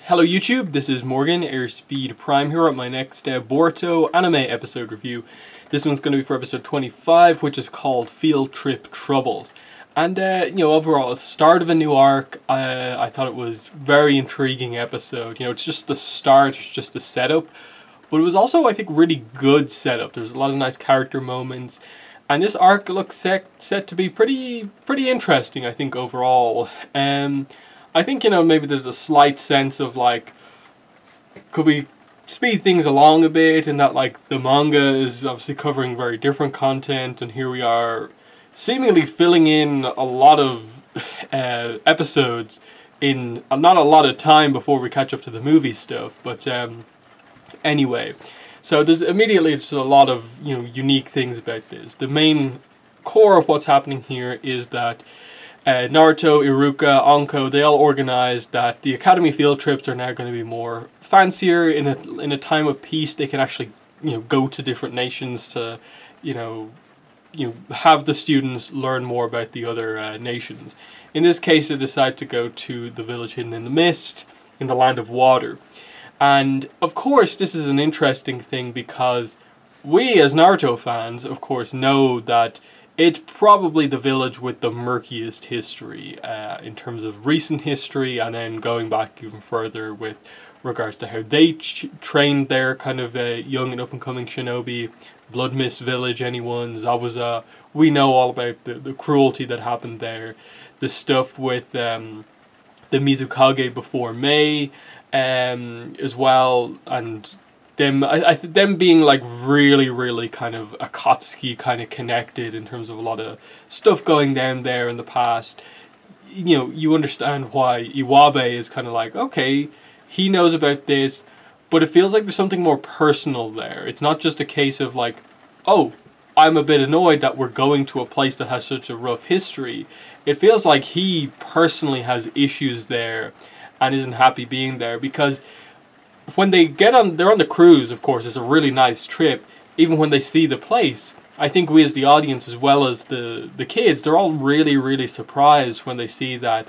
Hello YouTube, this is Morgan, Airspeed Prime here at my next Boruto anime episode review. This one's going to be for episode 25, which is called Field Trip Troubles. And, overall, the start of a new arc, I thought it was a very intriguing episode. It's just the start, it's just the setup. But it was also, I think, really good setup. There's a lot of nice character moments. And this arc looks set to be pretty interesting, I think, overall. I think, maybe there's a slight sense of, could we speed things along a bit, in that, the manga is obviously covering very different content, and here we are seemingly filling in a lot of episodes in not a lot of time before we catch up to the movie stuff, but anyway. So there's immediately just a lot of, unique things about this. The main core of what's happening here is that Naruto, Iruka, Anko, they all organized that the academy field trips are now going to be more fancier. In a time of peace, they can actually, go to different nations to, have the students learn more about the other nations. In this case, they decide to go to the village hidden in the mist, in the land of water. And, of course, this is an interesting thing because we, as Naruto fans, of course, know that it's probably the village with the murkiest history in terms of recent history, and then going back even further with regards to how they trained their kind of young and up-and-coming shinobi. Blood Mist Village, anyone, Zabuza. We know all about the cruelty that happened there. The stuff with the Mizukage before Mei as well, and them being really kind of Akatsuki kind of connected in terms of a lot of stuff going down there in the past. You understand why Iwabe is kind of okay, he knows about this, but it feels like there's something more personal there. It's not just a case of oh, I'm a bit annoyed that we're going to a place that has such a rough history. It feels like he personally has issues there and isn't happy being there, because when they're on the cruise, of course, it's a really nice trip. Even when they see the place, I think we as the audience, as well as the kids, they're all really surprised when they see that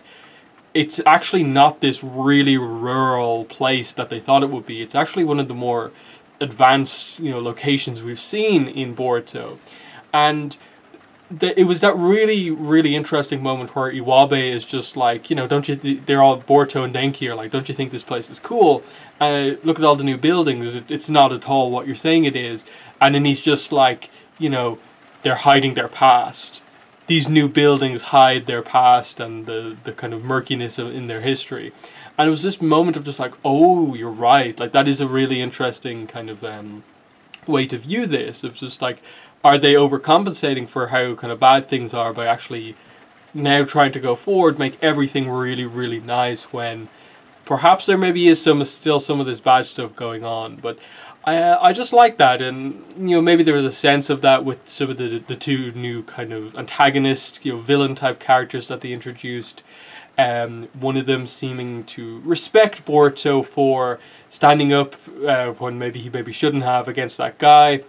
it's actually not this really rural place that they thought it would be. It's actually one of the more advanced, locations we've seen in Boruto. And it was that really interesting moment where Iwabe is just don't you, they're all, Boruto and Denki are don't you think this place is cool? Look at all the new buildings, it's not at all what you're saying it is. And then he's just they're hiding their past. These new buildings hide their past and the kind of murkiness in their history. And it was this moment of just oh, you're right, that is a really interesting kind of way to view this. It's just are they overcompensating for how kind of bad things are by actually now trying to go forward, make everything really nice, when perhaps there maybe is still some of this bad stuff going on. But I just like that, and maybe there was a sense of that with some of the two new kind of antagonist, villain type characters that they introduced. One of them seeming to respect Boruto for standing up when maybe he shouldn't have, against that guy.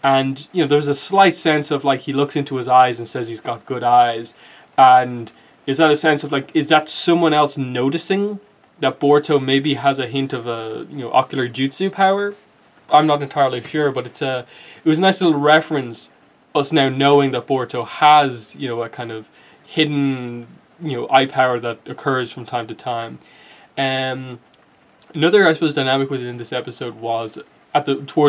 And, there's a slight sense of, he looks into his eyes and says he's got good eyes. And is that a sense of, is that someone else noticing that Boruto maybe has a hint of a, ocular jutsu power? I'm not entirely sure, but it was a nice little reference, us now knowing that Boruto has, a kind of hidden, eye power that occurs from time to time. Another, I suppose, dynamic within this episode was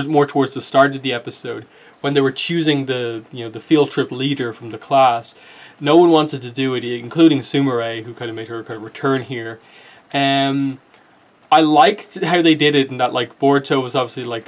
more towards the start of the episode, when they were choosing the field trip leader from the class. No one wanted to do it, including Sumire, who kind of made her kind of return here. I liked how they did it, in that Boruto was obviously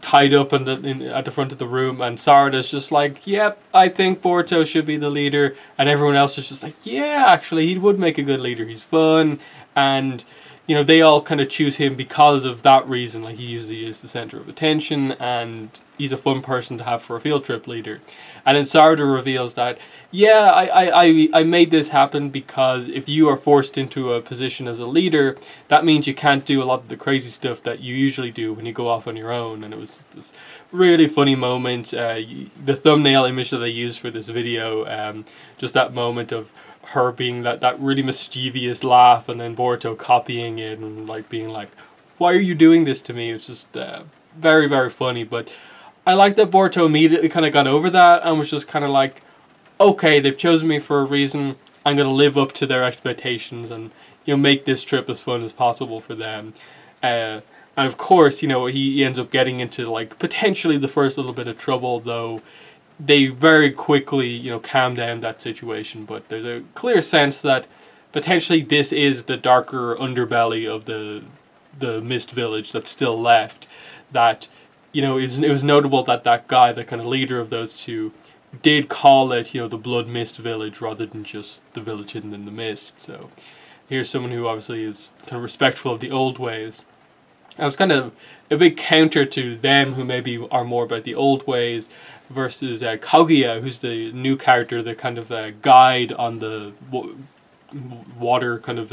tied up at the front of the room, and Sarada's just yep, I think Boruto should be the leader, and everyone else is just yeah, actually he would make a good leader, he's fun, and they all kind of choose him because of that reason. He usually is the center of attention, and he's a fun person to have for a field trip leader. And then Sarada reveals that, yeah, I made this happen because if you are forced into a position as a leader, that means you can't do a lot of the crazy stuff that you usually do when you go off on your own. And it was this really funny moment. The thumbnail image that I used for this video, just that moment of her being that really mischievous laugh, and then Boruto copying it and like being like, "Why are you doing this to me?" It's just very, very funny. But I like that Boruto immediately kind of got over that and was just kind of like, "Okay, they've chosen me for a reason. I'm gonna live up to their expectations and make this trip as fun as possible for them." And of course, he ends up getting into like potentially the first little bit of trouble, though they very quickly, calm down that situation. But there's a clear sense that potentially this is the darker underbelly of the Mist Village that's still left. That, it was notable that that guy, the kind of leader of those two, did call it, the Blood Mist Village rather than just the village hidden in the mist. So here's someone who obviously is kind of respectful of the old ways. It was kind of a big counter to them, who maybe are more about the old ways, versus Kaguya, who's the new character, the kind of guide on the water, kind of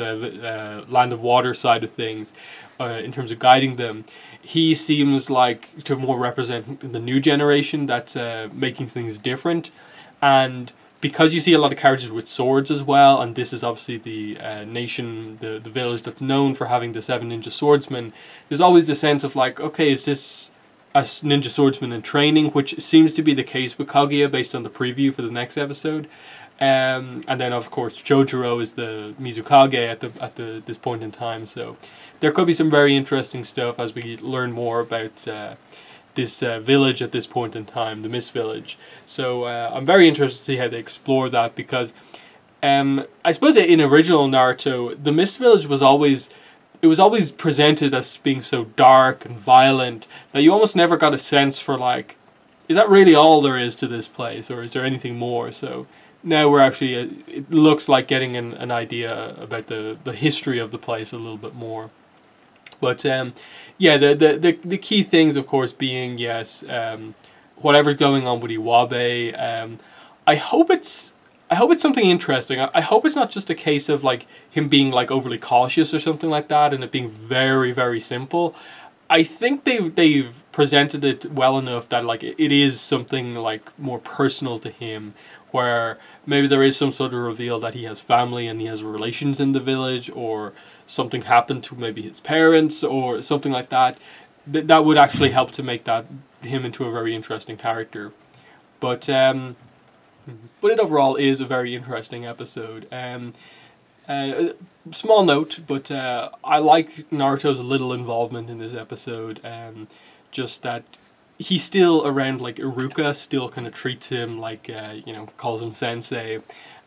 land of water side of things, in terms of guiding them. He seems like to more represent the new generation that's making things different. And because you see a lot of characters with swords as well, and this is obviously the nation, the village that's known for having the 7 ninja swordsmen, there's always the sense of like, okay, is this a ninja swordsman in training, which seems to be the case with Kaguya based on the preview for the next episode. And then of course Chojuro is the Mizukage at this point in time, so there could be some very interesting stuff as we learn more about this village at this point in time, the Mist Village. So I'm very interested to see how they explore that, because I suppose in original Naruto, the Mist Village was always presented as being so dark and violent that you almost never got a sense for like, is that really all there is to this place, or is there anything more? So now we're actually, it looks like getting an idea about the history of the place a little bit more. But yeah, the key things, of course, being, yes, whatever's going on with Iwabe. I hope it's something interesting. I hope it's not just a case of like him being like overly cautious or something like that, and it being very, very simple. I think they've presented it well enough that like it is something like more personal to him, where maybe there is some sort of reveal that he has family and he has relations in the village, or something happened to maybe his parents or something like that. That would actually help to make him into a very interesting character. But it overall is a very interesting episode. Small note, but I like Naruto's little involvement in this episode. Just that he's still around, like Iruka still kind of treats him like, calls him sensei.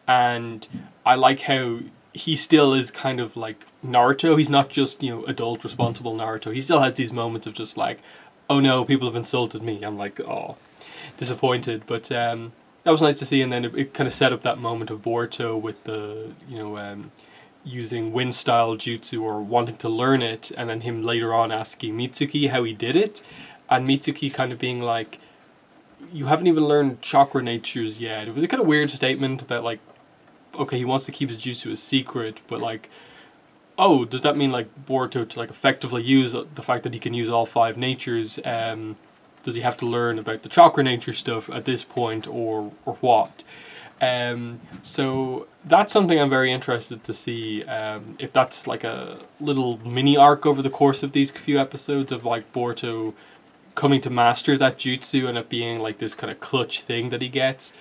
And I like how he still is kind of like Naruto. He's not just, adult, responsible Naruto. He still has these moments of just like, oh no, people have insulted me. I'm like, oh, disappointed. But that was nice to see. And then it kind of set up that moment of Boruto with the, using wind style jutsu, or wanting to learn it. And then him later on asking Mitsuki how he did it. And Mitsuki kind of being like, you haven't even learned chakra natures yet. It was a kind of weird statement about like, okay, he wants to keep his jutsu a secret, but like, oh, does that mean like Boruto to like effectively use the fact that he can use all 5 natures? Does he have to learn about the chakra nature stuff at this point, or what? So that's something I'm very interested to see, if that's like a little mini arc over the course of these few episodes of like Boruto coming to master that jutsu and it being like this kind of clutch thing that he gets.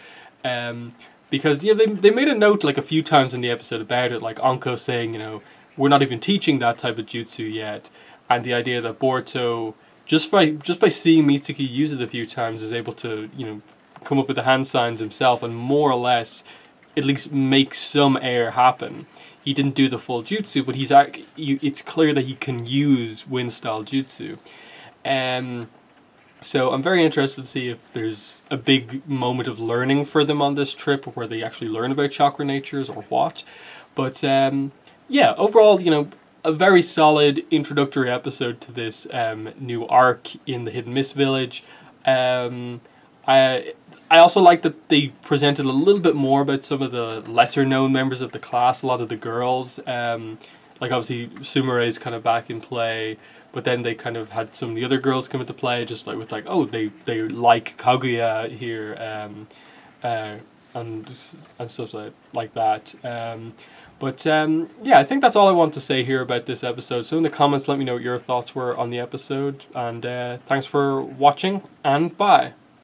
Because they made a note like a few times in the episode about it, like Anko saying, we're not even teaching that type of jutsu yet, and the idea that Boruto, just by seeing Mitsuki use it a few times, is able to come up with the hand signs himself and more or less at least make some air happen. He didn't do the full jutsu, but it's clear that he can use wind style jutsu. So I'm very interested to see if there's a big moment of learning for them on this trip, where they actually learn about chakra natures or what. But yeah, overall, a very solid introductory episode to this new arc in the Hidden Mist Village. I also like that they presented a little bit more about some of the lesser known members of the class, a lot of the girls. Like obviously Sumere's kind of back in play, but then they kind of had some of the other girls come into play, just like with like, oh, they like Kaguya here. and stuff like that. Yeah, I think that's all I want to say here about this episode. So in the comments, let me know what your thoughts were on the episode, and thanks for watching, and bye.